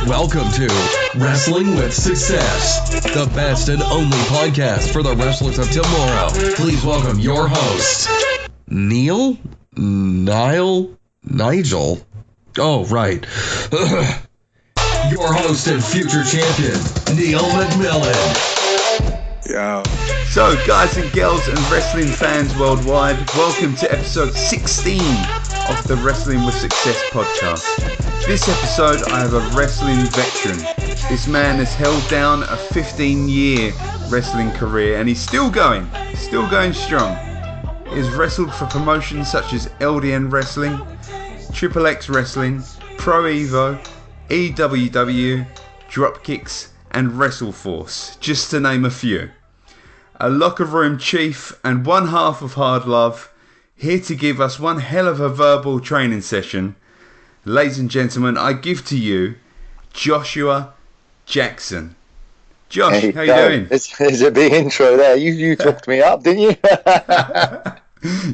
Welcome to Wrestling with Success, the best and only podcast for the wrestlers of tomorrow. Please welcome your host, Nigel? Oh, right. Your host and future champion, Neil McMillan. Yeah. So, guys and girls and wrestling fans worldwide, welcome to episode 16 of the Wrestling with Success podcast. This episode, I have a wrestling veteran. This man has held down a 15-year wrestling career and he's still going strong. He has wrestled for promotions such as LDN Wrestling, XXX Wrestling, Pro Evo, EWW, Dropkicks and Wrestleforce, just to name a few. A locker room chief and one half of Hard Love, here to give us one hell of a verbal training session. Ladies and gentlemen, I give to you Joshua Jackson. Josh, hey, how you doing? It's a big intro there. You talked me up, didn't you?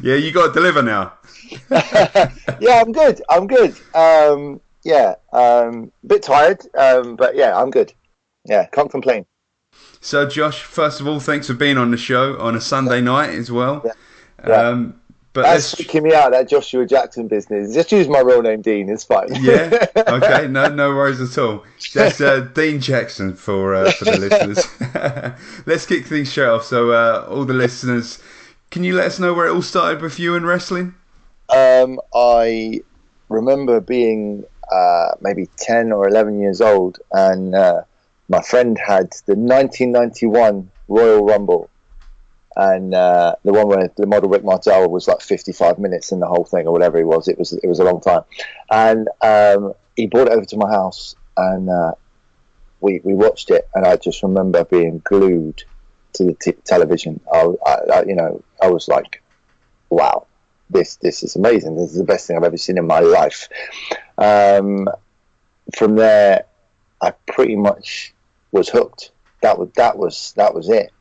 Yeah, you got to deliver now. Yeah, I'm good. Bit tired, but yeah, I'm good. Yeah, can't complain. So, Josh, first of all, thanks for being on the show on a Sunday night as well. Yeah. But that's freaking me out, that Joshua Jackson business. Just use my real name, Dean. It's fine. Yeah. Okay. No worries at all. That's Dean Jackson for the listeners. Let's kick things straight off. So, all the listeners, can you let us know where it all started with you in wrestling? I remember being maybe 10 or 11 years old, and my friend had the 1991 Royal Rumble. And the one where the model Rick Martel was like 55 minutes in the whole thing or whatever it was a long time. And he brought it over to my house and we watched it, and I just remember being glued to the television. I was like, wow, this is amazing. This is the best thing I've ever seen in my life. From there, I pretty much was hooked. That was it.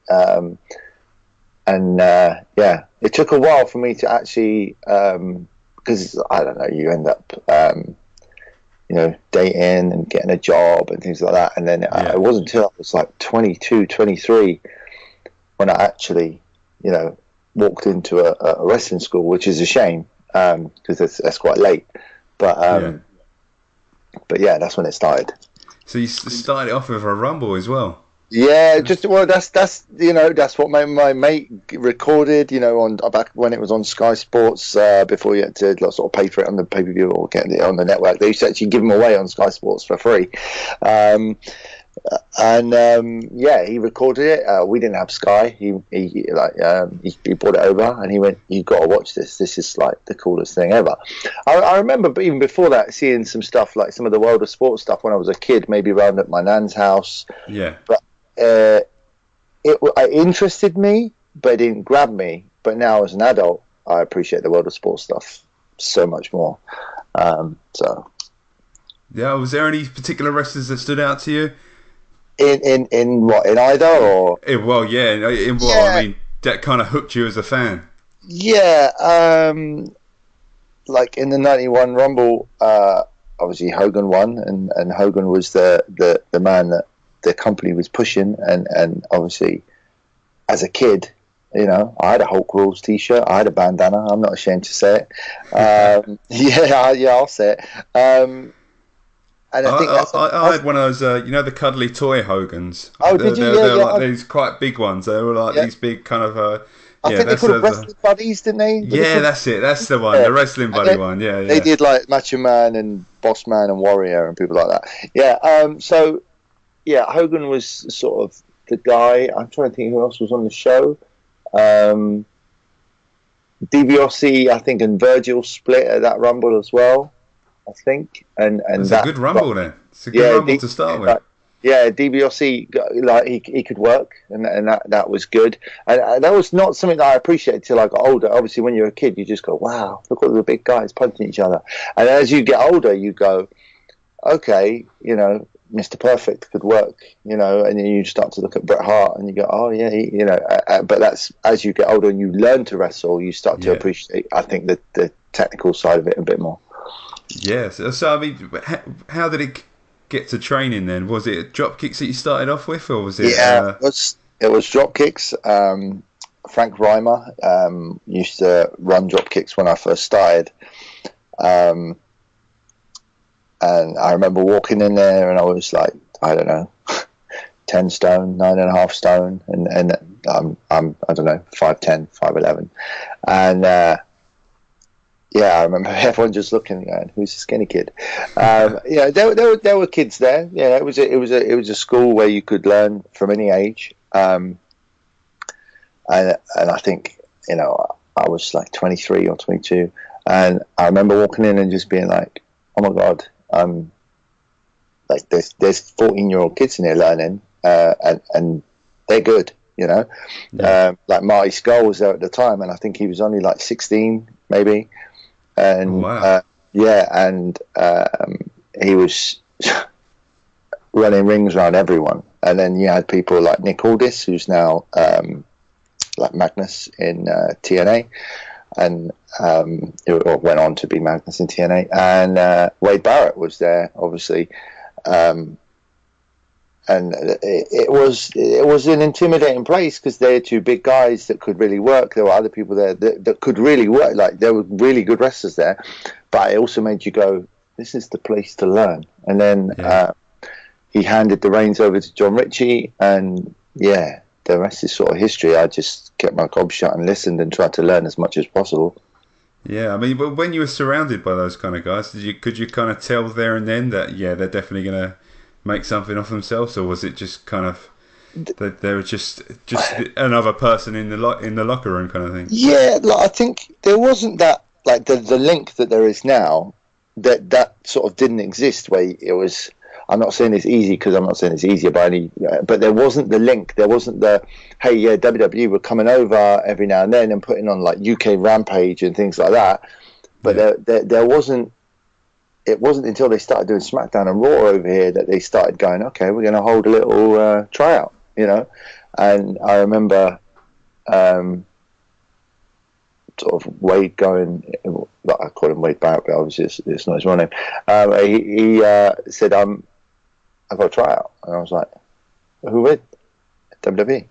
And it took a while for me to actually, because I don't know, you end up, dating and getting a job and things like that. And then it wasn't until I was like 22, 23 when I actually, walked into a wrestling school, which is a shame because that's quite late. But yeah, that's when it started. So you started off with a Rumble as well. Yeah, that's what my mate recorded, on back when it was on Sky Sports, before you had to sort of pay for it on the pay-per-view or get it on the network. They used to actually give them away on Sky Sports for free. He recorded it. We didn't have Sky. He brought it over and he went, "You've got to watch this. This is like the coolest thing ever." I remember, but even before that, seeing some stuff like some of the World of Sport stuff when I was a kid, maybe around at my nan's house. Yeah. But it interested me, but it didn't grab me. But now as an adult, I appreciate the World of Sport stuff so much more. Yeah, was there any particular wrestlers that stood out to you? In either or? I mean, that kind of hooked you as a fan. Yeah, like in the 91 Rumble, obviously Hogan won, and Hogan was the man that the company was pushing, and obviously as a kid, I had a Hulk Rules t-shirt, I had a bandana, I'm not ashamed to say it. I'll say it. And I think I had one of those, the cuddly toy Hogans. Oh, did you? They're like these quite big ones. They were like these big kind of. I think they called them Wrestling Buddies, didn't they? That's it. That's the one, the Wrestling Buddy one. Yeah. They did like Macho Man and Boss Man and Warrior and people like that. Yeah. Hogan was sort of the guy. I'm trying to think who else was on the show. DiBiase, I think, and Virgil split at that Rumble as well, I think. And it's a good Rumble then. It's a good Rumble to start with. Yeah, DiBiase, like he could work, and that was good. And that was not something that I appreciated till I got older. Obviously, when you're a kid, you just go, "Wow, look at the big guys punching each other." And as you get older, you go, "Okay, Mr. Perfect could work," and then you start to look at Bret Hart and you go, "Oh yeah, but that's as you get older and you learn to wrestle, you start to appreciate, I think, the technical side of it a bit more. Yes. So I mean, how did it get to training then? Was it Dropkicks that you started off with, or was it? Yeah, it was Dropkicks. Frank Reimer used to run Dropkicks when I first started, and I remember walking in there, and I was like, I don't know, 10 stone, 9.5 stone, and I'm I don't know, 5'10", 5'11", and yeah, I remember everyone just looking and going, "Who's the skinny kid?" Yeah, there were kids there. Yeah, it was a school where you could learn from any age. And I think, I was like 23 or 22, and I remember walking in and just being like, "Oh my god, like there's 14-year-old kids in here learning, and they're good." Yeah. Like Marty Skull was there at the time, and I think he was only like 16 maybe. And Wow. yeah, and he was running rings around everyone. And then you had people like Nick Aldis, who's now like Magnus in TNA, and who went on to be Magnus in TNA. And Wade Barrett was there, obviously. And it was an intimidating place because they're two big guys that could really work. There were other people there that could really work. Like, there were really good wrestlers there, but it also made you go, "This is the place to learn." And then he handed the reins over to John Ritchie, and yeah, the rest is sort of history. I just kept my gob shut and listened and tried to learn as much as possible. Yeah, I mean, but when you were surrounded by those kind of guys, could you kind of tell there and then that they're definitely gonna make something of themselves, or was it just kind of that they were just another person in the locker room kind of thing? Yeah, like, I think there wasn't that, like, the link that there is now, that sort of didn't exist, where it was. I'm not saying it's easy, because I'm not saying it's easier by any, but there wasn't the link. There wasn't the, hey, yeah, WWE were coming over every now and then and putting on like UK Rampage and things like that, but there wasn't. It wasn't until they started doing SmackDown and Raw over here that they started going, okay, we're going to hold a little tryout, And I remember sort of Wade going, I call him Wade Barrett, but obviously it's not his real name. He said, I've got a tryout. And I was like, who with? WWE.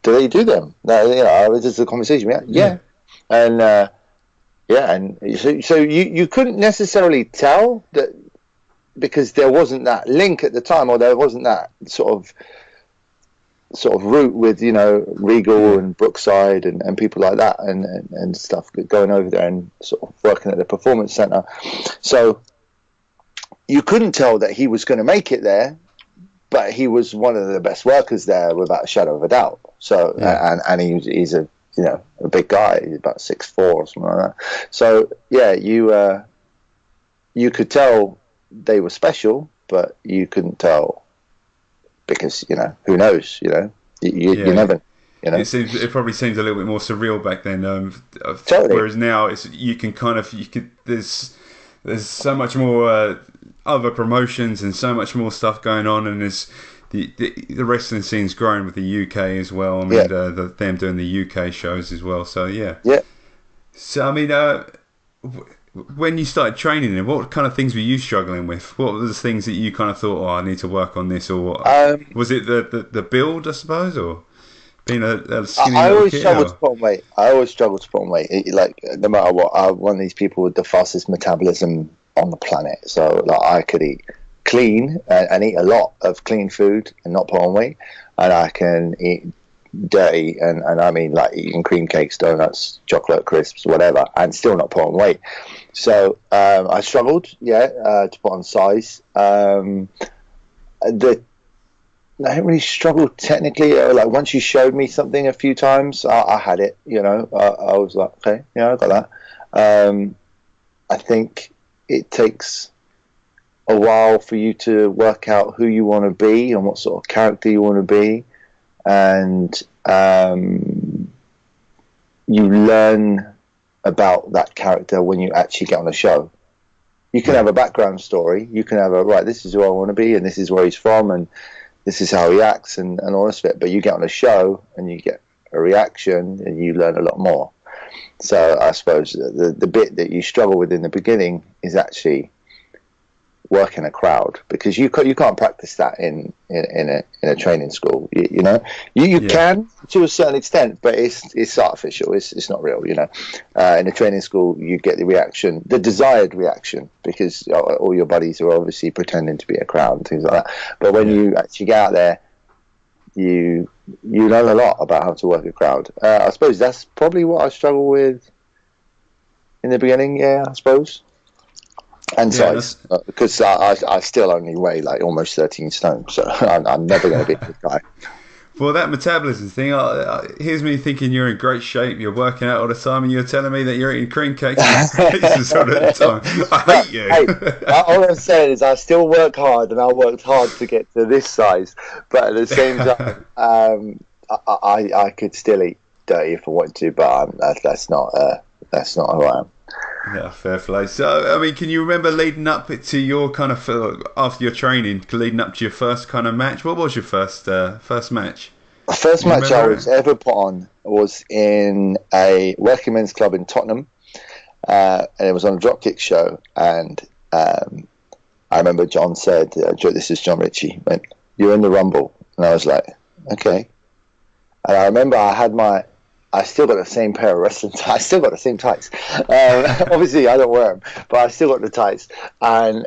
Do they do them? No, it was just a conversation. Yeah. And yeah, and so you couldn't necessarily tell that, because there wasn't that link at the time, or there wasn't that sort of route with Regal and Brookside and people like that and stuff going over there and sort of working at the Performance Center. So you couldn't tell that he was going to make it there, but he was one of the best workers there without a shadow of a doubt. So and he's a big guy. He's about 6'4" or something like that. So yeah, you could tell they were special, but you couldn't tell, because who knows? You never. It probably seems a little bit more surreal back then. Totally. Whereas now there's so much more other promotions and so much more stuff going on, and there's the wrestling scene's growing with the UK as well. I mean, them doing the UK shows as well. So yeah. So I mean, when you started training, then what kind of things were you struggling with? What were the things that you kind of thought, I need to work on this, or was it the build, I suppose, or being a skinny I little always kid? struggled to put on weight. Like, no matter what, I'm one of these people with the fastest metabolism on the planet. So like, I could eat clean and eat a lot of clean food and not put on weight, and I can eat dirty and I mean like eating cream cakes, donuts, chocolate crisps, whatever, and still not put on weight. So I struggled to put on size. I didn't really struggle technically. Like, once you showed me something a few times, I had it. I was like, okay, I got that. I think it takes a while for you to work out who you want to be and what sort of character you want to be, and you learn about that character when you actually get on a show. You can have a background story. You can have this is who I want to be, and this is where he's from, and this is how he acts, and all this bit. But you get on a show and you get a reaction, and you learn a lot more. So I suppose the bit that you struggle with in the beginning is actually working a crowd, because you can't practice that in a training school. You can to a certain extent, but it's artificial. It's not real. In a training school, you get the desired reaction, because all your buddies are obviously pretending to be a crowd and things like that. But when you actually get out there, you learn a lot about how to work a crowd. I suppose that's probably what I struggle with in the beginning. Yeah, I suppose. And size, because I still only weigh like almost 13 stone, so I'm never going to be a good guy. Well, that metabolism thing, here's me thinking you're in great shape, you're working out all the time, and you're telling me that you're eating cream cakes and pizzas all the time. I hate you. Hey, all I'm saying is I still work hard, and I worked hard to get to this size, but at the same time, I could still eat dirty if I wanted to, but that's not who I am. Yeah, fair play. So, I mean, can you remember leading up to your kind of after your training, leading up to your first kind of match? What was your first match? The first match I was ever put on was in a working men's club in Tottenham, and it was on a Dropkicks show. And I remember John said, "This is John Ritchie. Went, you're in the Rumble," and I was like, "Okay." And I remember I still got the same pair of wrestling tights. I still got the same tights. Obviously, I don't wear them, but I still got the tights. And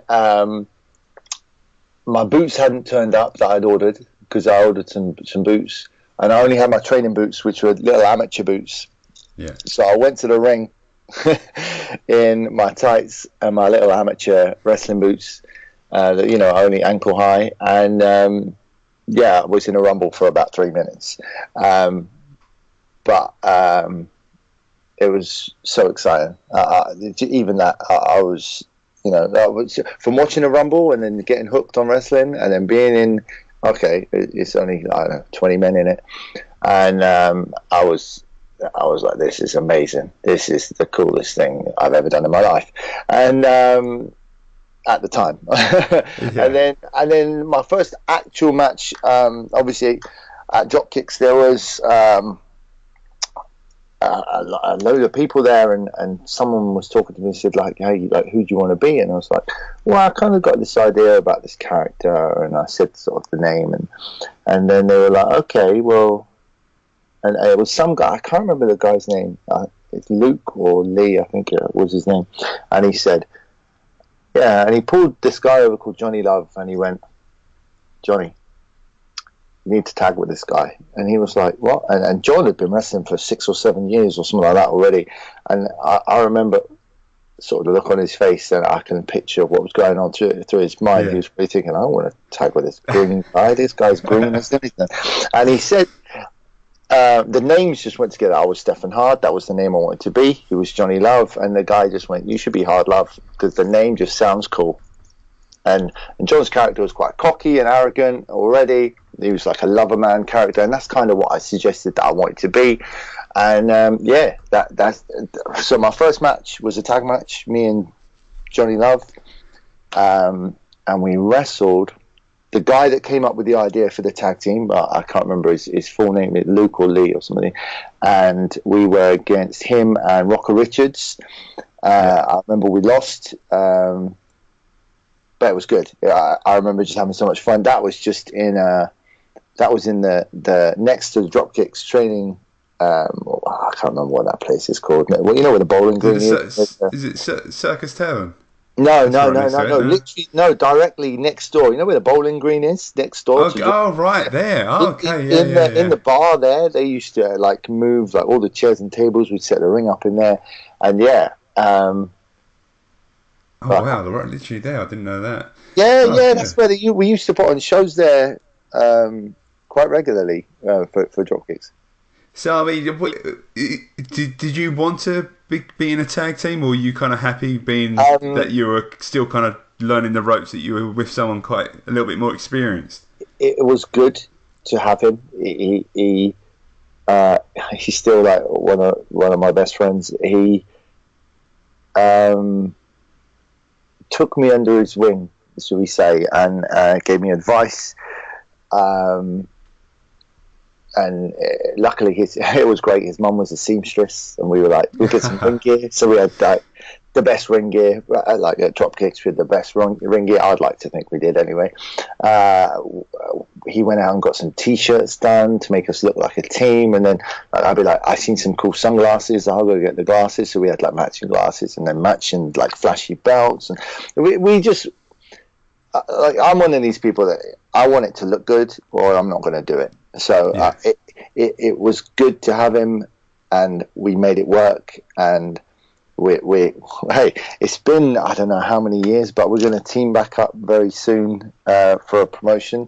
my boots hadn't turned up that I'd ordered, because I ordered some boots. And I only had my training boots, which were little amateur boots. Yeah. So I went to the ring in my tights and my little amateur wrestling boots, only ankle high. And, I was in a Rumble for about 3 minutes. But it was so exciting. Even that, I was, that was from watching a Rumble and then getting hooked on wrestling, and then being in. Okay, it's only 20 men in it, and I was like, this is amazing. This is the coolest thing I've ever done in my life, and at the time, and then my first actual match, obviously at Dropkicks, there was. A load of people there, and someone was talking to me and said, like, hey, like, who do you want to be? And I was like, well, I kind of got this idea about this character, and I said sort of the name, and then they were like, okay, well, and it was some guy, I can't remember the guy's name, it's Luke or Lee, I think it was his name, and he said, and he pulled this guy over called Johnny Love, and he went, Johnny, you need to tag with this guy. And he was like, what? And John had been wrestling for 6 or 7 years or something like that already. And I remember sort of the look on his face, and I can picture what was going on through his mind. He was probably thinking, I don't want to tag with this green guy. This guy's green as anything. And he said, the names just went together. I was Stefan Hard. That was the name I wanted to be. He was Johnny Love. And the guy just went, you should be Hard Love, because the name just sounds cool. And John's character was quite cocky and arrogant already. He was like a lover man character, and that's kind of what I suggested that I wanted to be. And that's so my first match was a tag match, me and Johnny Love, and we wrestled. The guy that came up with the idea for the tag team, but I can't remember his full name, Luke or Lee or something, and we were against him and Rocker Richards. I remember we lost, but it was good. I remember just having so much fun. That was just in the next to the Dropkicks training. I can't remember what that place is called. Well, you know where the bowling green is? Is it Circus Tavern? No. Literally, no. Directly next door. You know where the bowling green is? Next door. Right there. In the bar there, they used to like move like all the chairs and tables. We'd set the ring up in there, and wow, they're right literally there. I didn't know that. That's where we used to put on shows there quite regularly for Dropkicks. So, I mean, did you want to be in a tag team, or were you kind of happy being that you were still kind of learning the ropes, that you were with someone quite a little bit more experienced? It was good to have him. He's still like one of my best friends. He took me under his wing, shall we say, and gave me advice. luckily it was great. His mum was a seamstress, and we were like, we'll get some ring gear. So we had the best ring gear, like at Dropkicks with the best ring gear. I'd like to think we did anyway. He went out and got some t-shirts done to make us look like a team, and then I'd be like, I've seen some cool sunglasses, I'll go get the glasses. So we had like matching glasses and then matching like flashy belts, and we just like, I'm one of these people that I want it to look good or I'm not going to do it. So it was good to have him, and we made it work. And hey, it's been, I don't know how many years, but we're going to team back up very soon for a promotion,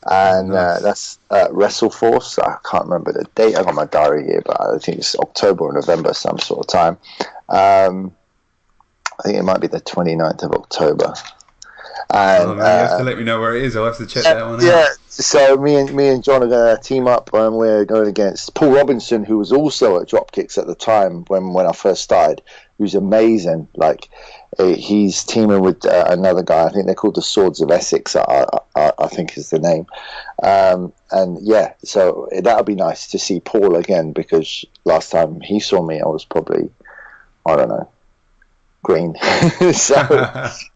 and that's Wrestleforce. I can't remember the date. I got my diary here, but I think it's October or November, some sort of time. I think it might be the 29th of October. And, you have to let me know where it is. I'll have to check that one out. Yeah, so me and John are going to team up, and we're going against Paul Robinson, who was also at Dropkicks at the time when I first started, who's amazing. Like, he's teaming with another guy. I think they're called the Swords of Essex, I think is the name. And yeah, so that'll be nice to see Paul again, because last time he saw me, I was probably, I don't know, green. So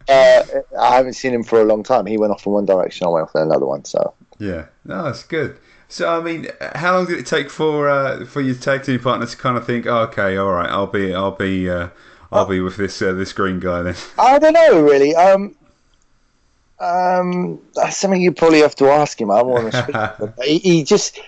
I haven't seen him for a long time. He went off in one direction, I went off in another one. So yeah, no, that's good. So I mean, how long did it take for your tag team partner to kind of think, oh, okay, all right, I'll be with this green guy then? I don't know really. That's something you probably have to ask him. I don't want to speak. He just.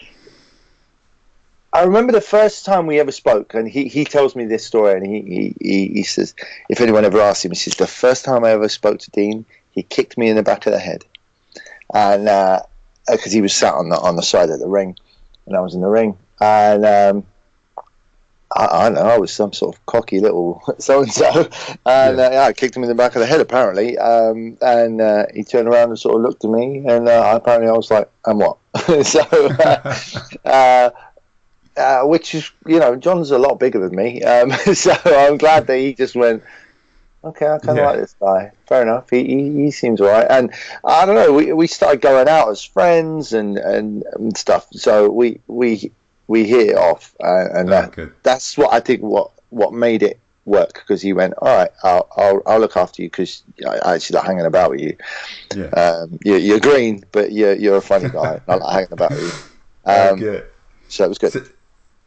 I remember the first time we ever spoke, and he tells me this story, and he says, if anyone ever asks him, he says, the first time I ever spoke to Dean, he kicked me in the back of the head, and because he was sat on the side of the ring, and I was in the ring, and I don't know, I was some sort of cocky little so and so, and I kicked him in the back of the head apparently, and he turned around and sort of looked at me, and apparently I was like, and what? So. Which is, John's a lot bigger than me, so I'm glad that he just went, okay, I kind of like this guy. Fair enough. He seems all right. And I don't know, we started going out as friends and stuff. So we hit it off, and that's what I think what made it work, because he went, all right, I'll look after you, because I actually like hanging about with you. Yeah. You're green, but you're a funny guy. I like hanging about with you. So it was good. So,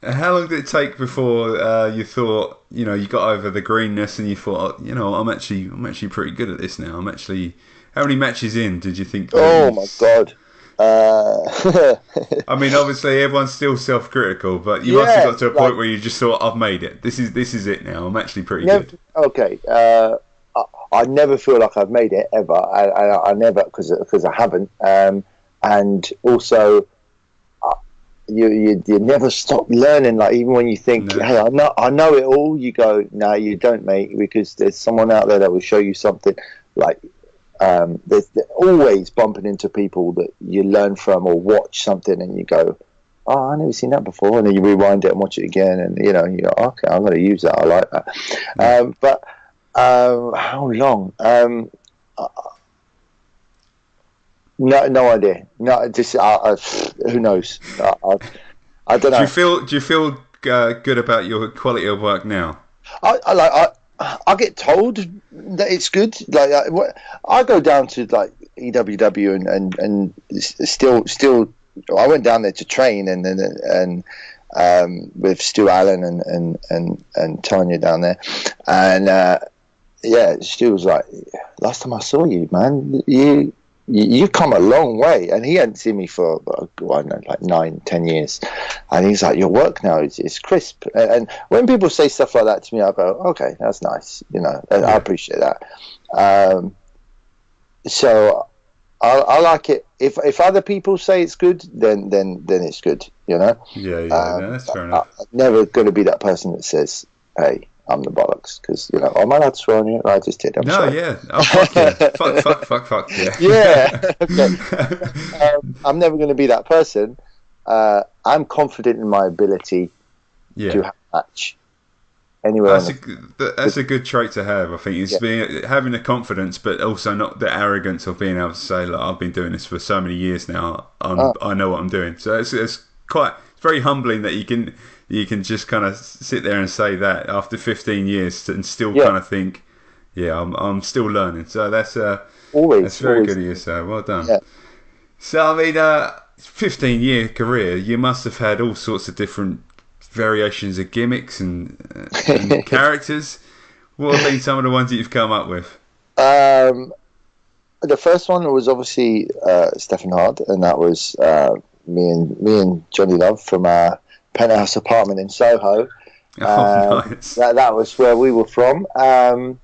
how long did it take before you thought, you got over the greenness and you thought, I'm actually pretty good at this now. I'm actually, how many matches in did you think? Oh my God. I mean, obviously everyone's still self-critical, but you must have got to a point where you just thought, I've made it. This is it now. I'm actually pretty good. Okay. I never feel like I've made it ever. I never, because I haven't. And also, you never stop learning. Like, even when you think, hey, I know it all, you go, no, you don't, mate, because there's someone out there that will show you something. Like, they're always bumping into people that you learn from or watch something, and you go, oh, I've never seen that before, and then you rewind it and watch it again, and you go, okay, I'm going to use that. I like that. But how long? No idea. No, just who knows? I don't know. Do you feel good about your quality of work now? I get told that it's good. Like I go down to like EWW and still I went down there to train and with Stu Allen and Tanya down there, and Stu was like, last time I saw you, man, you've come a long way. And he hadn't seen me for, I don't know, like 9-10 years. And he's like, your work now is crisp. And when people say stuff like that to me, I go, okay, that's nice. I appreciate that. So I like it. If other people say it's good, then it's good, Yeah, that's fair enough. I'm never going to be that person that says, hey, I'm the bollocks, because am I allowed to swear on you? I just did. I'm sorry. Yeah. Oh, fuck yeah. fuck yeah. Yeah. Okay. I'm never going to be that person. I'm confident in my ability to have a match anywhere. That's a good trait to have. I think is having the confidence, but also not the arrogance of being able to say, "Look, I've been doing this for so many years now. I know what I'm doing." So it's it's very humbling that you can just kind of sit there and say that after 15 years and still kind of think, yeah, I'm still learning. So that's very good of you, sir. Well done. Yeah. So I mean, 15-year career, you must have had all sorts of different variations of gimmicks and characters. What have been some of the ones that you've come up with? The first one was obviously Stephen Hard, and that was me and Johnny Love from our penthouse apartment in Soho. Nice. That was where we were from. That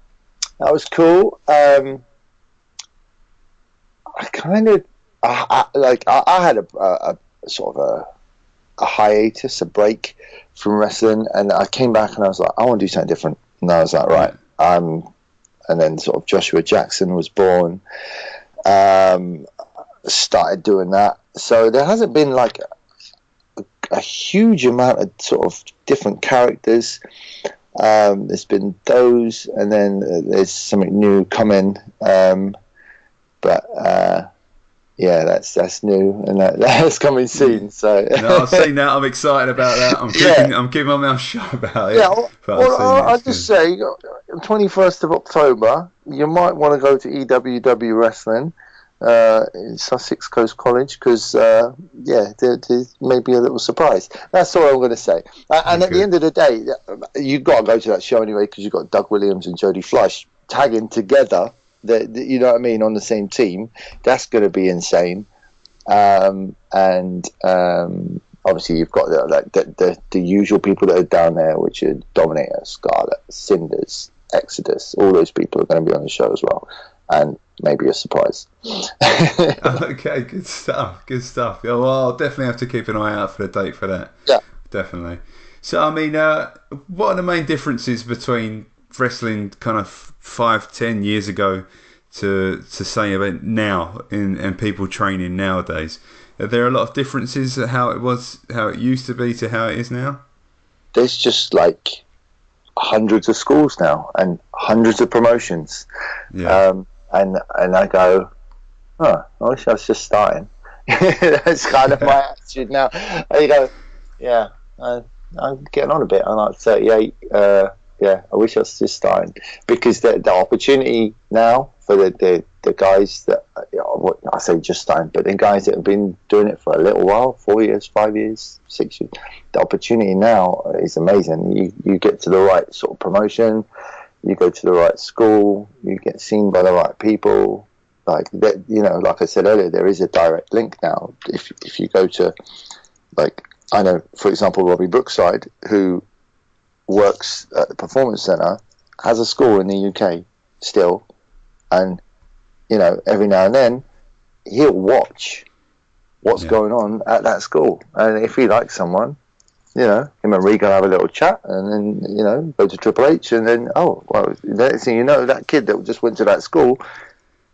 was cool. I had a sort of a hiatus, a break from wrestling, and I came back and I was like, I want to do something different. And I was like, right, and then sort of Joshua Jackson was born. Started doing that. So there hasn't been like a huge amount of sort of different characters. There's been those, and then there's something new coming. Yeah, that's new, and that's coming soon. So no, I've seen that. I'm excited about that. I'm keeping my mouth shut about it. Yeah, I'll just say, 21st of October, you might want to go to EWW Wrestling in Sussex Coast College, because there may be a little surprise. That's all I'm going to say. And at the end of the day, you've got to go to that show anyway, because you've got Doug Williams and Jodie Fleisch tagging together. You know what I mean, on the same team. That's going to be insane. And obviously you've got the usual people that are down there, which are Dominator, Scarlett, Cinders, Exodus. All those people are going to be on the show as well, and maybe a surprise. Okay, good stuff. Yeah, well, I'll definitely have to keep an eye out for the date for that. Yeah, definitely. So I mean, what are the main differences between wrestling kind of 5-10 years ago to say about now and people training nowadays? Are there a lot of differences how it used to be to how it is now? There's just like hundreds of schools now and hundreds of promotions. And I go, I wish I was just starting. That's kind of my attitude now. You go, yeah, I'm getting on a bit. I'm like 38. I wish I was just starting, because the opportunity now for the guys that, I say just starting, but the guys that have been doing it for a little while, 4 years, 5 years, 6 years, the opportunity now is amazing. You get to the right sort of promotion, you go to the right school, you get seen by the right people. Like that, like I said earlier, there is a direct link now. If you go to, like, I know, for example, Robbie Brookside, who works at the Performance Centre, has a school in the UK still, and every now and then he'll watch what's going on at that school, and if he likes someone, him and Regan have a little chat, and then go to Triple H, and then the next thing you know, that kid that just went to that school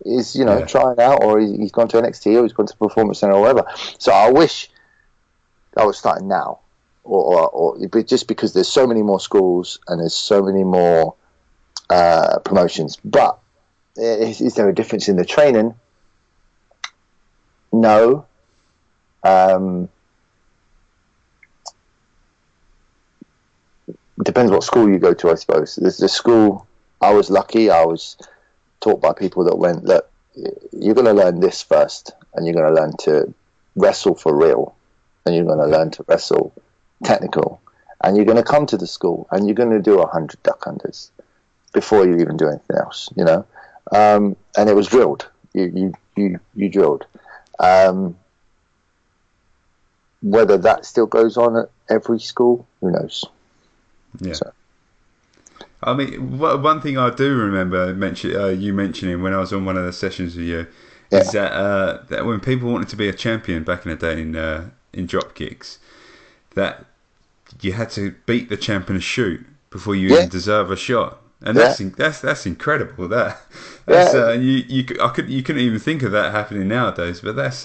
is trying out, or he's gone to NXT, or he's gone to Performance Centre, or whatever. So I wish I was starting now. Or just because there's so many more schools and there's so many more promotions. But is there a difference in the training? No. Depends what school you go to, I suppose. There's the school, I was lucky, I was taught by people that went, look, you're going to learn this first, and you're going to learn to wrestle for real, and you're going to learn to wrestle technical, and you're going to come to the school and you're going to do 100 duck unders before you even do anything else, and it was drilled. You drilled. Whether that still goes on at every school, who knows? Yeah. So. I mean, one thing I do remember you mentioning when I was on one of the sessions with you is that when people wanted to be a champion back in the day in Dropkicks, that you had to beat the champ in a shoot before you even deserve a shot, and that's incredible. You couldn't even think of that happening nowadays, but that's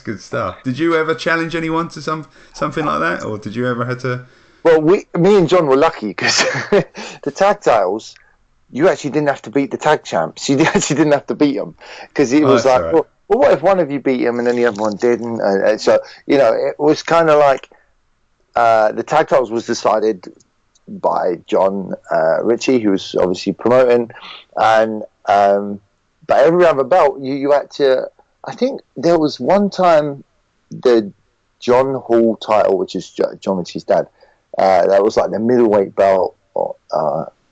good stuff. Did you ever challenge anyone to something like that, or did you ever have to? Well, me and John were lucky, because the tag titles, you actually didn't have to beat the tag champs. You actually didn't have to beat them, because it was like, right. well, what if one of you beat him and then the other one didn't? So, it was kind of like the tag titles was decided by John Ritchie, who was obviously promoting, and but every other belt you had to. I think there was one time the John Hall title, which is John Ritchie's dad, that was like the middleweight belt,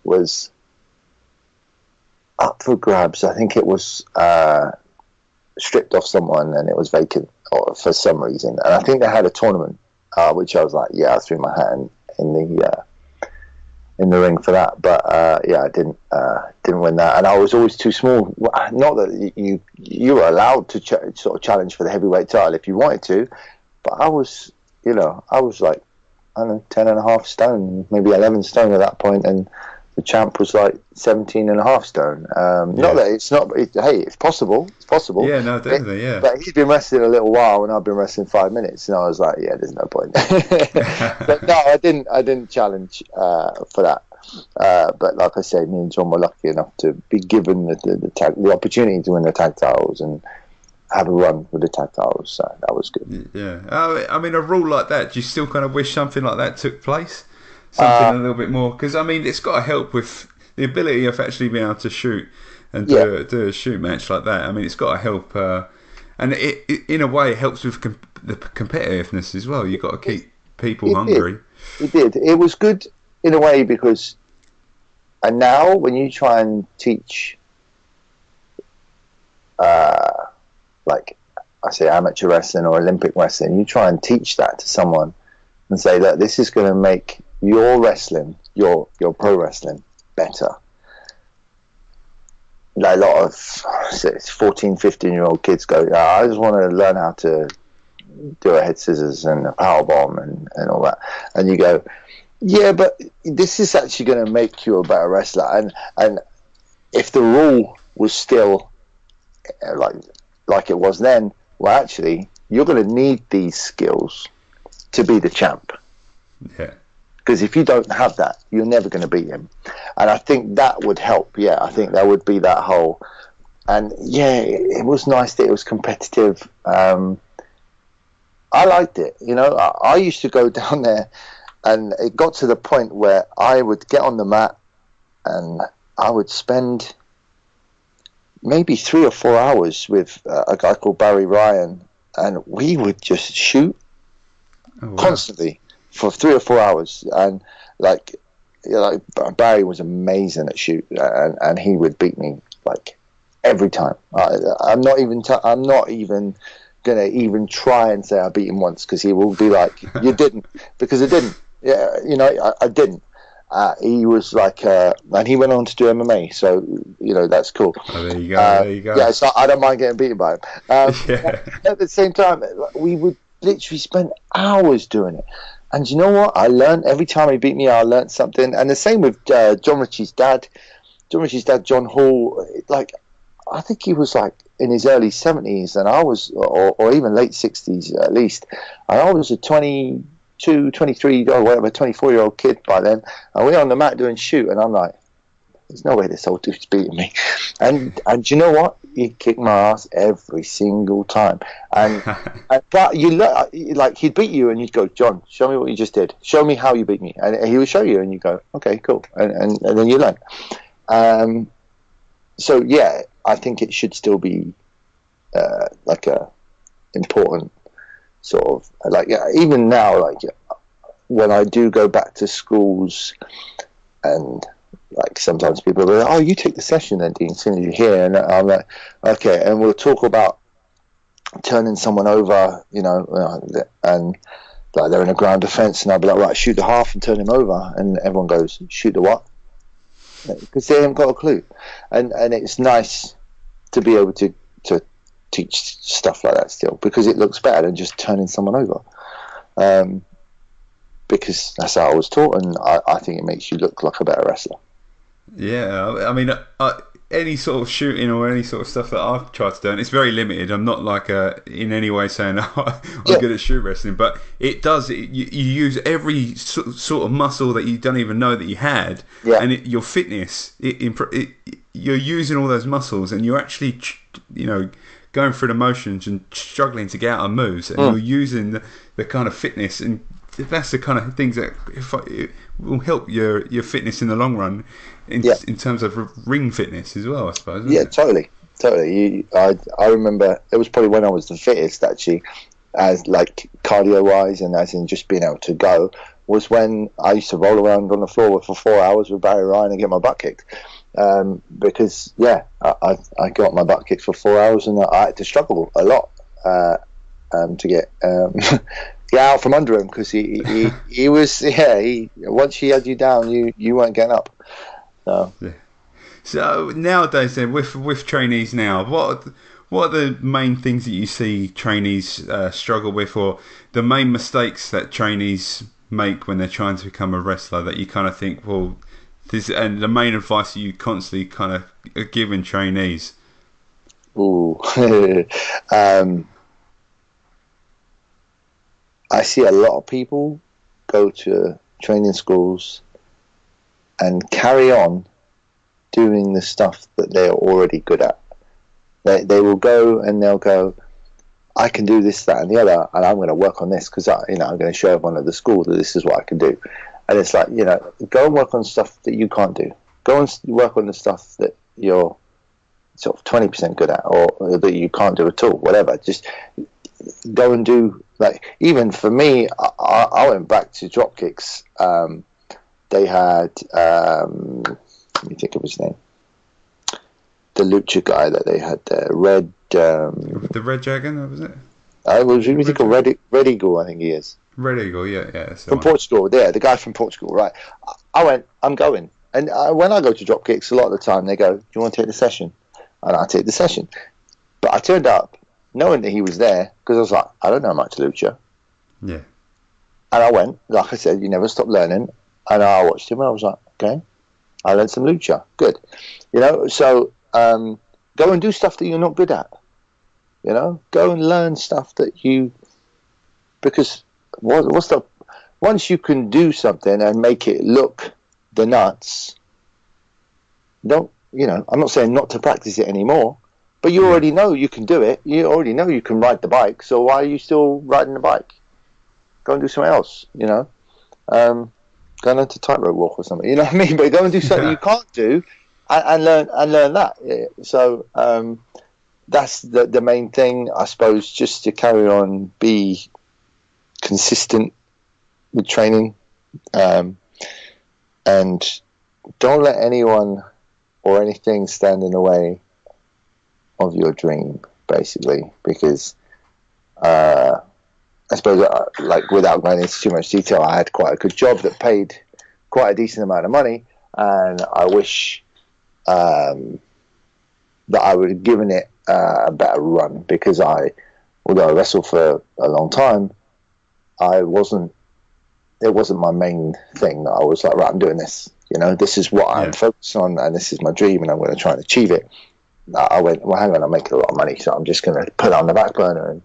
was up for grabs. I think it was stripped off someone and it was vacant for some reason. And I think they had a tournament, which I was like, I threw my hat in the ring for that. But I didn't win that, and I was always too small. Not that you were allowed to sort of challenge for the heavyweight title if you wanted to, but I was like, I don't know, 10 and a half stone, maybe 11 stone at that point, and the champ was like 17 and a half stone. Not that it's not. Hey, it's possible. It's possible. Yeah, no, definitely. Yeah. But he's been wrestling a little while, and I've been wrestling 5 minutes, and I was like, yeah, there's no point. But no, I didn't challenge for that. But like I say, me and John were lucky enough to be given the opportunity to win the tag titles and have a run with the tag titles. So that was good. Yeah. I mean, a rule like that, do you still kind of wish something like that took place? Something a little bit more, because I mean, it's got to help with the ability of actually being able to shoot and do a shoot match like that. I mean, it's got to help, and it in a way helps with the competitiveness as well. You've got to keep people hungry. It did. It was good in a way because, and now when you try and teach, like I say, amateur wrestling or Olympic wrestling, you try and teach that to someone and say, look, this is going to make your wrestling, your pro wrestling better. Like a lot of 14, 15-year-old kids go, I just want to learn how to do a head scissors and a power bomb and all that. And you go, yeah, but this is actually going to make you a better wrestler. And if the rule was still like it was then, well, actually, you're going to need these skills to be the champ. Yeah. Because if you don't have that, you're never going to beat him. And I think that would help. Yeah, I think that would be that whole. And yeah, it was nice that it was competitive. I liked it. I used to go down there, and it got to the point where I would get on the mat and I would spend maybe 3 or 4 hours with a guy called Barry Ryan, and we would just shoot constantly for 3 or 4 hours. And Barry was amazing at shoot, and he would beat me like every time. I'm not even gonna even try and say I beat him once, because he will be like, you didn't, because I didn't. Yeah, I didn't. He was like, and he went on to do MMA, so that's cool. Oh, there you go. There you go. Yeah, so I don't mind getting beaten by him. At the same time, we would literally spend hours doing it. And you know what? I learned every time he beat me. I learned something. And the same with John Ritchie's dad. John Ritchie's dad, John Hall. Like, I think he was like in his early 70s, and I was, or even late 60s at least. And I was a 22, 23, or whatever, 24-year-old kid by then. And we're on the mat doing shoot, and I'm like, there's no way this old dude's beating me. And you know what? He kicked my ass every single time. And but he'd beat you, and you'd go, John, show me what you just did. Show me how you beat me. And he would show you, and you go, okay, cool. And then you learn. So yeah, I think it should still be like a important sort of even now, when I do go back to schools, and sometimes people are like, oh, you take the session then, Dean, as soon as you're here. And I'm like, okay, and we'll talk about turning someone over, and they're in a ground defense, and I'll be like, right, shoot the half and turn him over. And everyone goes, shoot the what? Because they haven't got a clue. And it's nice to be able to teach stuff like that still, because it looks better than just turning someone over. Because that's how I was taught, and I think it makes you look like a better wrestler. Yeah, I mean, any sort of shooting or any sort of stuff that I've tried to do, and it's very limited. I'm not like in any way saying I'm good at shoot wrestling, but it does. You use every sort of muscle that you don't even know that you had, and your fitness. You're using all those muscles, and you're actually, going through the motions and struggling to get out of moves, and you're using the kind of fitness, and that's the kind of things that it will help your fitness in the long run, in terms of ring fitness as well, I suppose. Yeah, totally. I remember it was probably when I was the fittest, actually, as like cardio wise, and as in just being able to go, was when I used to roll around on the floor for 4 hours with Barry Ryan and get my butt kicked. Because I got my butt kicked for 4 hours, and I had to struggle a lot to get out from under him, because he was once he had you down, you weren't getting up. So nowadays, then, with trainees now, what are the main things that you see trainees struggle with, or the main mistakes that trainees make when they're trying to become a wrestler, that you kind of think, well, this, and the main advice that you constantly kind of are giving trainees? Ooh. I see a lot of people go to training schools and carry on doing the stuff that they're already good at. They will go and they'll go, I can do this, that, and the other, and I'm going to work on this because I'm going to show everyone at the school that this is what I can do. And it's like, go and work on stuff that you can't do. Go and work on the stuff that you're sort of 20% good at, or that you can't do at all, whatever. Just go and do, like, even for me, I went back to Dropkicks. They had, let me think of his name, the lucha guy that they had there, the Red Dragon, was it? It was really called Red Eagle, I think he is. Red Eagle, yeah. From Portugal, the guy from Portugal, right? I'm going. And when I go to Dropkicks, a lot of the time they go, do you want to take the session? And I take the session. But I turned up knowing that he was there, because I was like, I don't know much lucha. Yeah. And I went, like I said, you never stop learning. And I watched him and I was like, okay, I learned some lucha. Good. So go and do stuff that you're not good at. Go and learn stuff that because once you can do something and make it look the nuts, I'm not saying not to practice it anymore, but you already know you can do it. You already know you can ride the bike, so why are you still riding the bike? Go and do something else, Go and learn to tightrope walk or something, you know what I mean? But go and do something you can't do and learn that. So that's the main thing, I suppose, just to carry on, be consistent with training, and don't let anyone or anything stand in the way of your dream, basically, because I suppose, like, without going into too much detail, I had quite a good job that paid quite a decent amount of money, and I wish that I would have given it a better run, because although I wrestled for a long time, it wasn't my main thing. I was like, right, I'm doing this, this is what I'm focused on, and this is my dream, and I'm going to try and achieve it. I went, well, hang on, I'm making a lot of money, so I'm just going to put it on the back burner and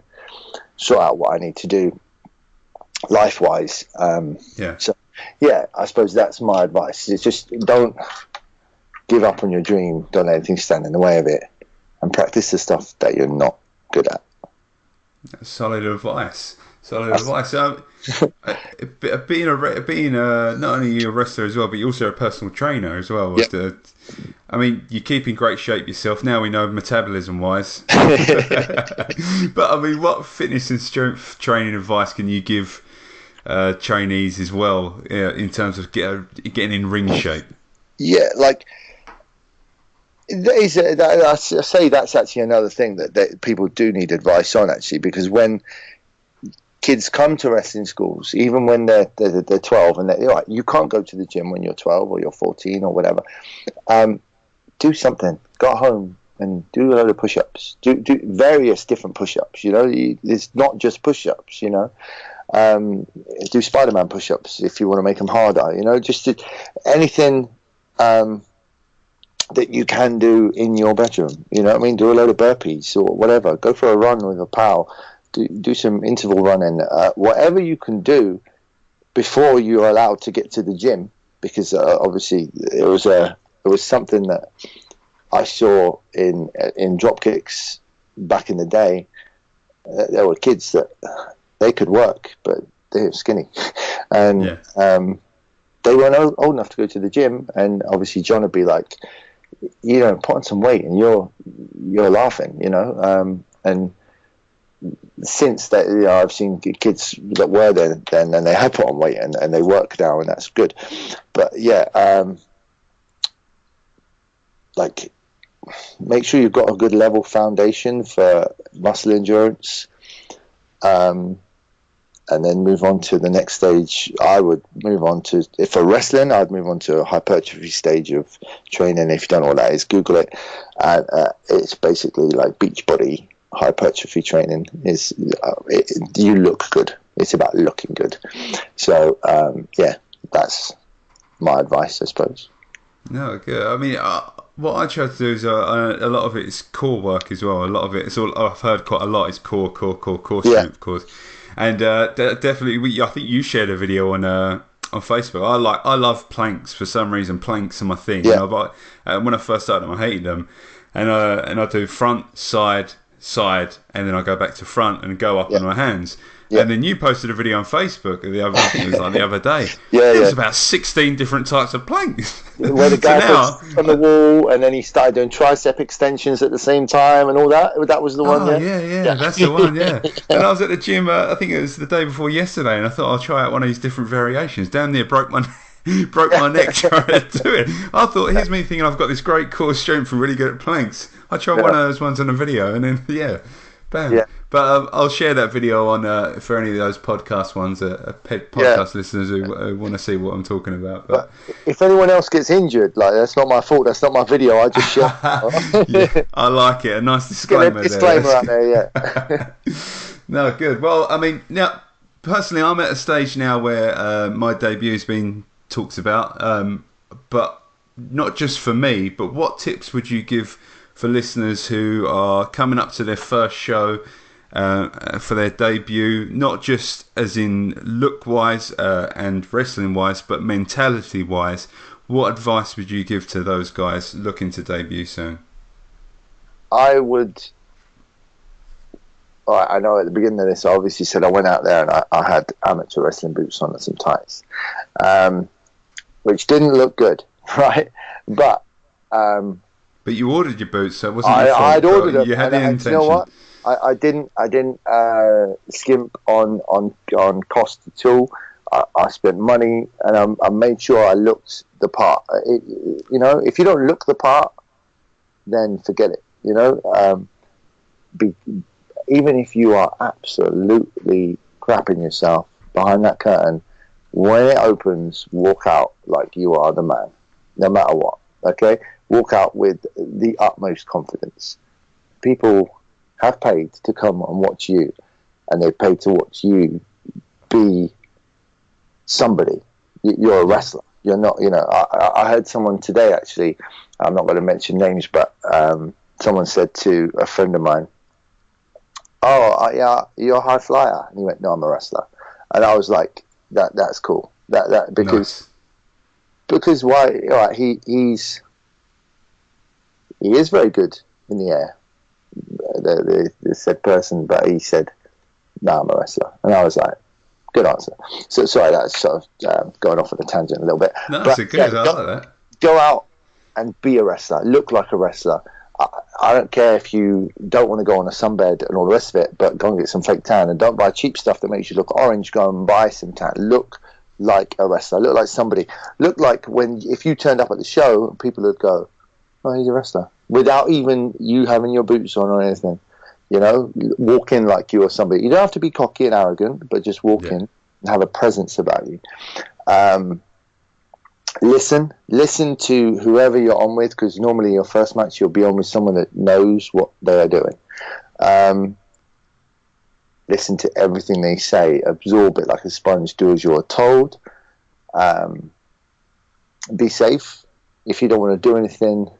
sort out what I need to do life-wise. So, I suppose that's my advice. It's just, don't give up on your dream. Don't let anything stand in the way of it, and practice the stuff that you're not good at. Solid advice. Being not only a wrestler as well, but you're also a personal trainer as well. You're keeping great shape yourself. Now we know metabolism-wise. But what fitness and strength training advice can you give trainees as well, in terms of getting in ring shape? Yeah, like, I say that's actually another thing that people do need advice on, actually, because when kids come to wrestling schools, even when they're 12, and they're right, you can't go to the gym when you're 12 or you're 14 or whatever. Do something. Go home and do a load of push-ups. Do various different push-ups. It's not just push-ups. Do Spider-Man push-ups if you want to make them harder. Just anything that you can do in your bedroom. You know what I mean? Do a load of burpees or whatever. Go for a run with a pal. Do some interval running. Whatever you can do before you're allowed to get to the gym, because obviously it was something that I saw in Dropkicks back in the day. There were kids that they could work, but they were skinny, and they weren't old enough to go to the gym. And obviously John would be like, you know, put on some weight, and you're laughing, you know. And since that, you know, I've seen kids that were then and they have put on weight and they work now, and that's good. But yeah, like, make sure you've got a good level foundation for muscle endurance, and then move on to the next stage. I would move on to, if for wrestling, I'd move on to a hypertrophy stage of training. If you don't know what that is, Google it. It's basically like beach body hypertrophy training. You look good. It's about looking good. So yeah, that's my advice, I suppose. No, good. I mean, what I try to do is a lot of it is core work as well. A lot of it is all I've heard quite a lot is core strength, of course. And definitely, I think you shared a video on Facebook. I love planks for some reason. Planks are my thing. Yeah. You know, but, when I first started them, I hated them, and I do front, side, and then I go back to front and go up on my hands. Yeah. And then you posted a video on Facebook the other day. It was about 16 different types of planks. Where the guy puts on the wall, and then he started doing tricep extensions at the same time and all that. That was the one. Yeah, that's the one. Yeah. And I was at the gym. I think it was the day before yesterday, and I thought I'll try out one of these different variations. Damn near broke my neck trying to do it. I thought, here's me thinking I've got this great core strength and really good at planks. I tried one of those ones on a video, and then bam. Yeah. But I'll share that video on for any of those podcast ones, podcast listeners who want to see what I'm talking about. But if anyone else gets injured, like, that's not my fault. That's not my video. I just share. Yeah, I like it. A nice disclaimer. Disclaimer out there, yeah. No, good. Well, I mean, now personally, I'm at a stage now where my debut's been talked about, but not just for me. But what tips would you give for listeners who are coming up to their first show? For their debut, not just as in look-wise and wrestling-wise, but mentality-wise, what advice would you give to those guys looking to debut soon? I would... I know at the beginning of this, I obviously said I went out there and I had amateur wrestling boots on and some tights, which didn't look good, right? But you ordered your boots, so it wasn't your fault. I'd ordered them. You had the intention. You know what? I didn't skimp on cost at all. I spent money, and I made sure I looked the part. You know, if you don't look the part, then forget it. You know, even if you are absolutely crapping yourself behind that curtain, when it opens, walk out like you are the man, no matter what. Okay, walk out with the utmost confidence. People have paid to come and watch you, and they've paid to watch you be somebody. You're a wrestler. You're not, you know, I heard someone today, actually, I'm not going to mention names, but someone said to a friend of mine, yeah, you're a high flyer. And he went, no, I'm a wrestler. And I was like, that's cool. Because why? Right, he is very good in the air. The said person, but he said, "No, I'm a wrestler," and I was like, "Good answer." So sorry, that's sort of going off on a tangent a little bit. No, that's good. I like that. Go out and be a wrestler. Look like a wrestler. I don't care if you don't want to go on a sunbed and all the rest of it, but go and get some fake tan, and don't buy cheap stuff that makes you look orange. Go and buy some tan. Look like a wrestler. Look like somebody. Look like if you turned up at the show, people would go, "Oh, he's a wrestler," without even you having your boots on or anything. You know, walk in like you are somebody. You don't have to be cocky and arrogant, but just walk in and have a presence about you. Listen to whoever you're on with, because normally your first match you'll be on with someone that knows what they are doing. Listen to everything they say, absorb it like a sponge, do as you're told. Be safe. If you don't want to do anything,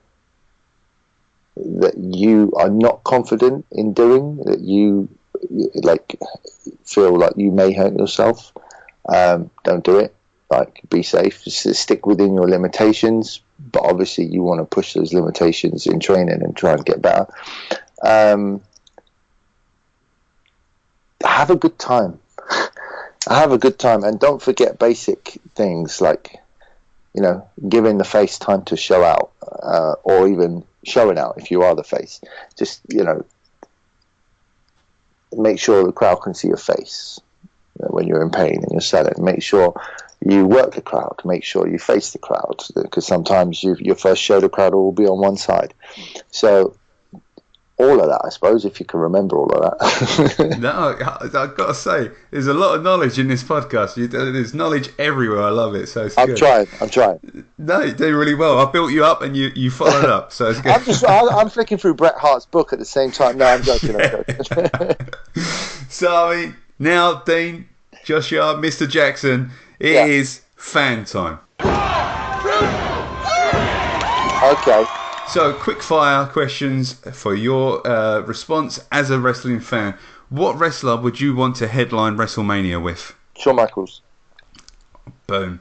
that you are not confident in doing, that you like feel like you may hurt yourself, don't do it. Like, be safe. Just stick within your limitations, but obviously you want to push those limitations in training and try and get better. Have a good time. Have a good time, and don't forget basic things like, you know, giving the face time to show out, or even showing out if you are the face. Just, you know, make sure the crowd can see your face, you know, when you're in pain and you're selling. Make sure you work the crowd. Make sure you face the crowd, because sometimes your first show, the crowd will be on one side. So all of that, I suppose, if you can remember all of that. No, I've got to say, there's a lot of knowledge in this podcast. There's knowledge everywhere. I love it. So it's good. I'm trying. No, you do really well. I built you up, and you followed up. So it's good. I'm flicking through Bret Hart's book at the same time. No, I'm joking. So, I mean, now, Dean, Joshua, Mr. Jackson, it is fan time. Okay. So, quick fire questions for your response as a wrestling fan. What wrestler would you want to headline WrestleMania with? Shawn Michaels. Boom.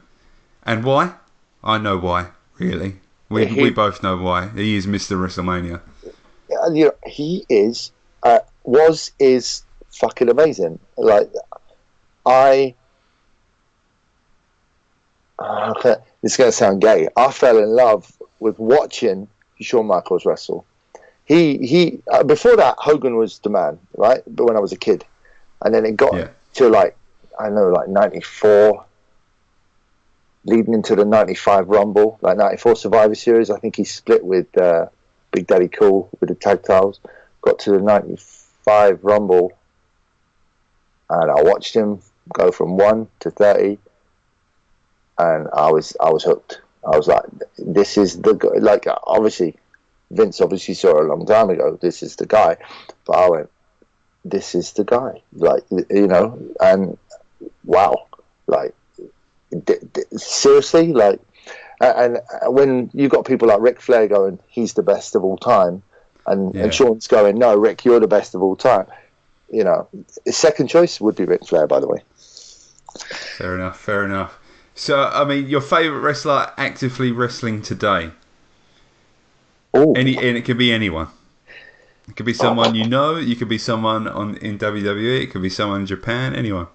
And why? I know why, really. We both know why. He is Mr. WrestleMania. You know, he is, is fucking amazing. Like, it's going to sound gay. I fell in love with watching Shawn Michaels wrestle. He before that, Hogan was the man, right? But when I was a kid, and then it got to like 94, leading into the 95 Rumble, like 94 Survivor Series. I think he split with Big Daddy Cool with the tag titles. Got to the 95 Rumble, and I watched him go from 1 to 30, and I was hooked. I was like, this is the guy. Like, obviously, Vince obviously saw it a long time ago. This is the guy. But I went, this is the guy. Like, you know, and wow. Like, seriously? Like, and when you got people like Ric Flair going, he's the best of all time, and Shawn's going, no, Rick, you're the best of all time. You know, his second choice would be Ric Flair, by the way. Fair enough. So, I mean, your favourite wrestler actively wrestling today? Ooh. And it could be anyone. It could be someone you know. You could be someone in WWE. It could be someone in Japan. Anyone.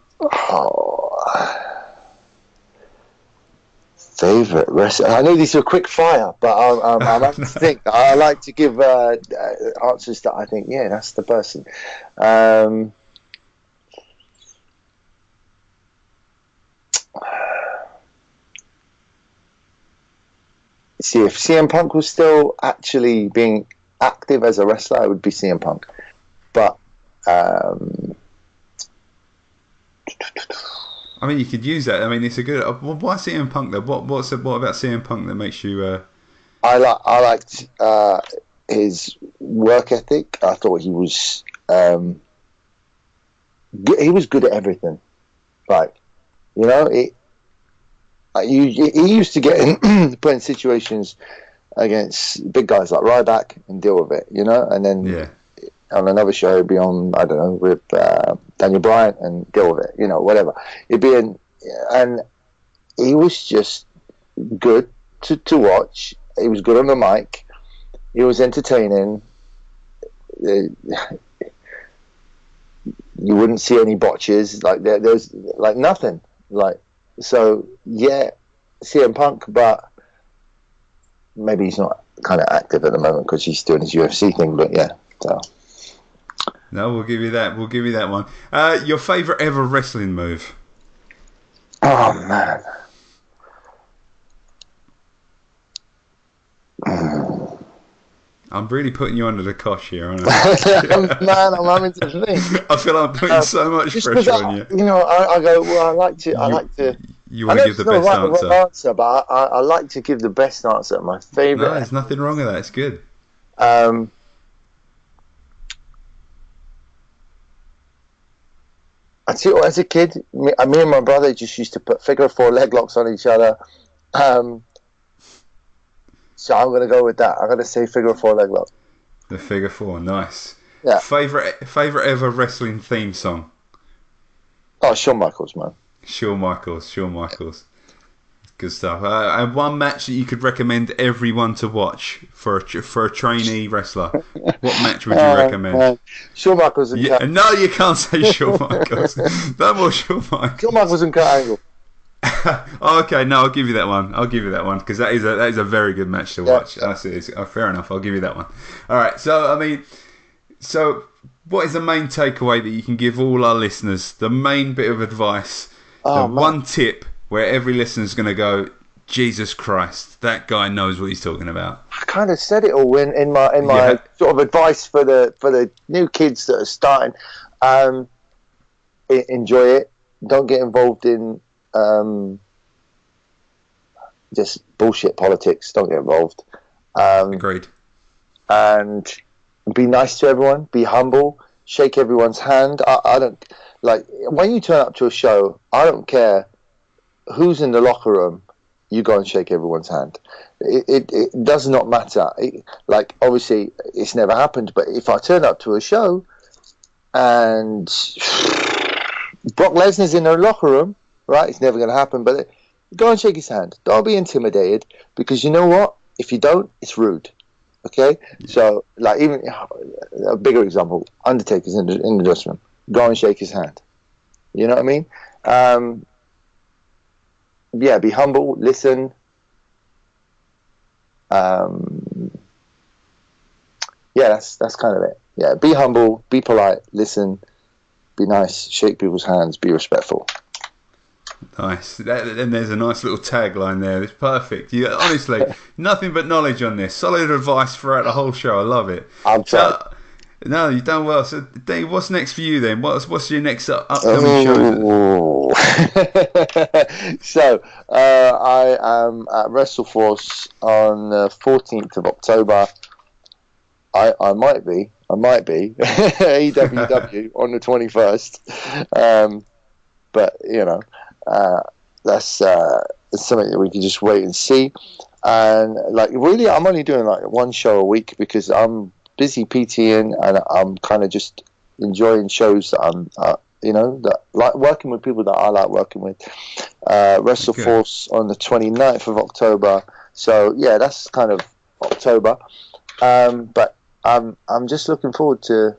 Favourite wrestler? I know these are quick fire, but I have to think. I like to give answers that I think, yeah, that's the person. See, if CM Punk was still actually being active as a wrestler, it would be CM Punk. But I mean, you could use that. I mean, it's a good. Why CM Punk though? What about CM Punk that makes you? I liked his work ethic. I thought he was good. He was good at everything. Like, you know, he used to get put in situations against big guys like Ryback and deal with it, you know, and then on another show he'd be on, I don't know, with Daniel Bryan and deal with it, you know, whatever. He'd be in, and he was just good to watch. He was good on the mic. He was entertaining. You wouldn't see any botches. Like there's like nothing. Like, so yeah, CM Punk, but maybe he's not kind of active at the moment because he's doing his UFC thing. But yeah, so. No, we'll give you that. We'll give you that one. Your favourite ever wrestling move? Oh man. I'm really putting you under the cosh here, aren't I? Man, I'm having to think. I feel I'm putting so much pressure on you. You know, I go, well, I like to. You want to give the best answer. But I like to give the best answer. My favourite. No, there's nothing wrong with that. It's good. I see. As a kid, me and my brother just used to put figure 4 leg locks on each other. So I'm going to go with that. I'm going to say figure 4 leg lock. The figure four, nice. Yeah. Favorite ever wrestling theme song? Oh, Shawn Michaels, man. Shawn Michaels. Good stuff. And one match that you could recommend everyone to watch for a trainee wrestler. What match would you recommend? Shawn Michaels and Kurt. No, you can't say Shawn Michaels. No more Shawn Michaels. Shawn Michaels and Kurt Angle. Okay, no, I'll give you that one because that is a very good match to watch. Yeah. Fair enough. I'll give you that one. All right. So what is the main takeaway that you can give all our listeners? The main bit of advice, one tip where every listener's going to go, Jesus Christ, that guy knows what he's talking about. I kind of said it all in my sort of advice for the new kids that are starting. Enjoy it. Don't get involved in just bullshit politics. Don't get involved. Agreed. And be nice to everyone. Be humble. Shake everyone's hand. I don't like when you turn up to a show. I don't care who's in the locker room. You go and shake everyone's hand. It does not matter. Like obviously it's never happened, but if I turn up to a show and Brock Lesnar's in the locker room, right? It's never going to happen, but go and shake his hand. Don't be intimidated, because you know what? If you don't, it's rude. Okay? So, like, even a bigger example, Undertaker's in the dressing room. Go and shake his hand. You know what I mean? Yeah, be humble, listen. Yeah, that's kind of it. Yeah, be humble, be polite, listen, be nice, shake people's hands, be respectful. Nice. And there's a nice little tagline there. It's perfect. Honestly, nothing but knowledge on this. Solid advice throughout the whole show. I love it. I'm trying. No, you've done well. So, Dave, what's next for you then? What's your next upcoming show? So, I am at WrestleForce on the 14th of October. I might be EWW on the 21st. But you know, that's something that we can just wait and see. And like, really, I'm only doing like one show a week because I'm busy PTing, and I'm kind of just enjoying shows that I'm, that like working with people that I like working with. WrestleForce on the 29th of October. So yeah, that's kind of October. But I'm just looking forward to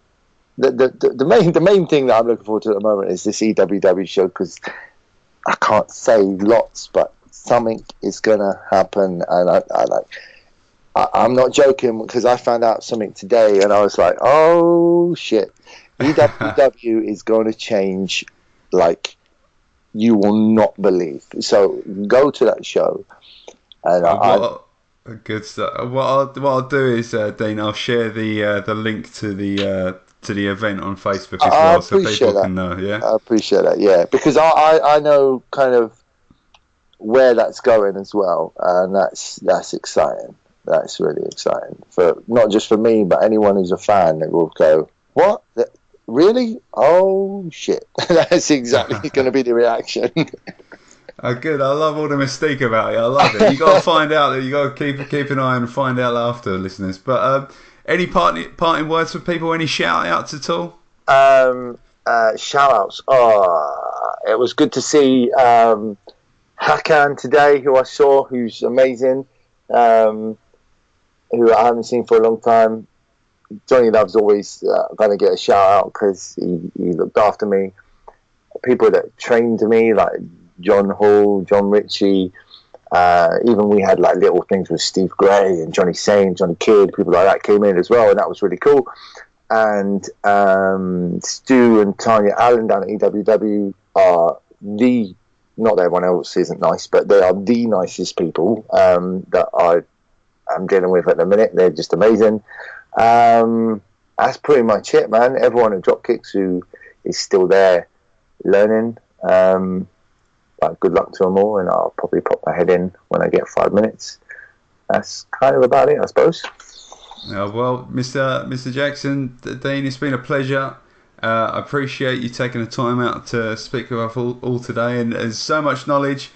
the main thing that I'm looking forward to at the moment is this EWW show, because I can't say lots, but something is gonna happen, and I'm not joking, because I found out something today and I was like, oh shit, EWW is going to change like you will not believe. So go to that show. And good stuff. What I'll do is, Dean, I'll share the link to the event on Facebook as well, so people can know. Yeah, I appreciate that. Yeah, because I know kind of where that's going as well, and that's exciting. That's really exciting, for not just for me, but anyone who's a fan that will go, what? Really? Oh shit! That's exactly going to be the reaction. Oh, good. I love all the mystique about it. I love it. You got to find out that you got to keep an eye and find out after, listeners. But any parting words for people? Any shout outs at all? Shout outs. Oh, it was good to see Hakan today, who I saw, who's amazing. Who I haven't seen for a long time. Johnny Love's always going to get a shout out because he looked after me. People that trained me, like John Hall, John Ritchie, even we had like little things with Steve Gray and Johnny Saint, Johnny Kidd, people like that came in as well, and that was really cool. And Stu and Tanya Allen down at EWW are not that everyone else isn't nice, but they are the nicest people that I'm dealing with at the minute. They're just amazing. That's pretty much it, man. Everyone at Dropkicks who is still there learning, good luck to them all, and I'll probably pop my head in when I get 5 minutes. That's kind of about it, I suppose. Well, Mr. Jackson, Dean, it's been a pleasure. I appreciate you taking the time out to speak with us all today, and there's so much knowledge.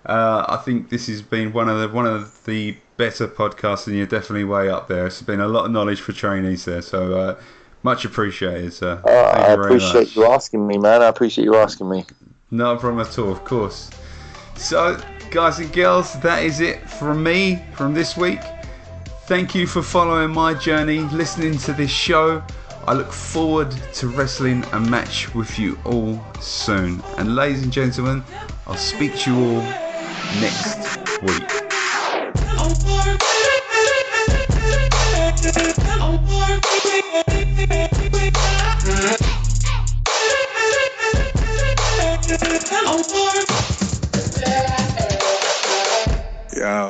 I think this has been one of the better podcasts, and you're definitely way up there. It's been a lot of knowledge for trainees there, so much appreciated, sir. Thank I you very appreciate much. you asking me, man. I appreciate you asking me. No problem at all, of course. So, guys and girls, that is it from me from this week. Thank you for following my journey, listening to this show. I look forward to wrestling a match with you all soon. And ladies and gentlemen, I'll speak to you all next week. Yeah.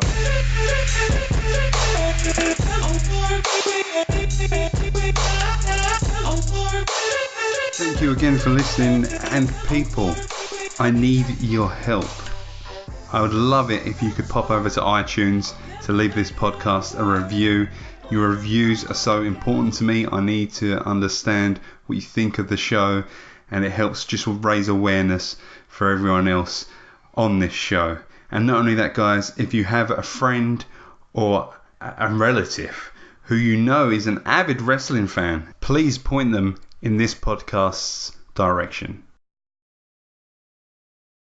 Thank you again for listening, and people, I need your help. I would love it if you could pop over to iTunes to leave this podcast a review. Your reviews are so important to me. I need to understand what you think of the show, and it helps just raise awareness for everyone else on this show. And not only that, guys, if you have a friend or a relative who you know is an avid wrestling fan, please point them in this podcast's direction.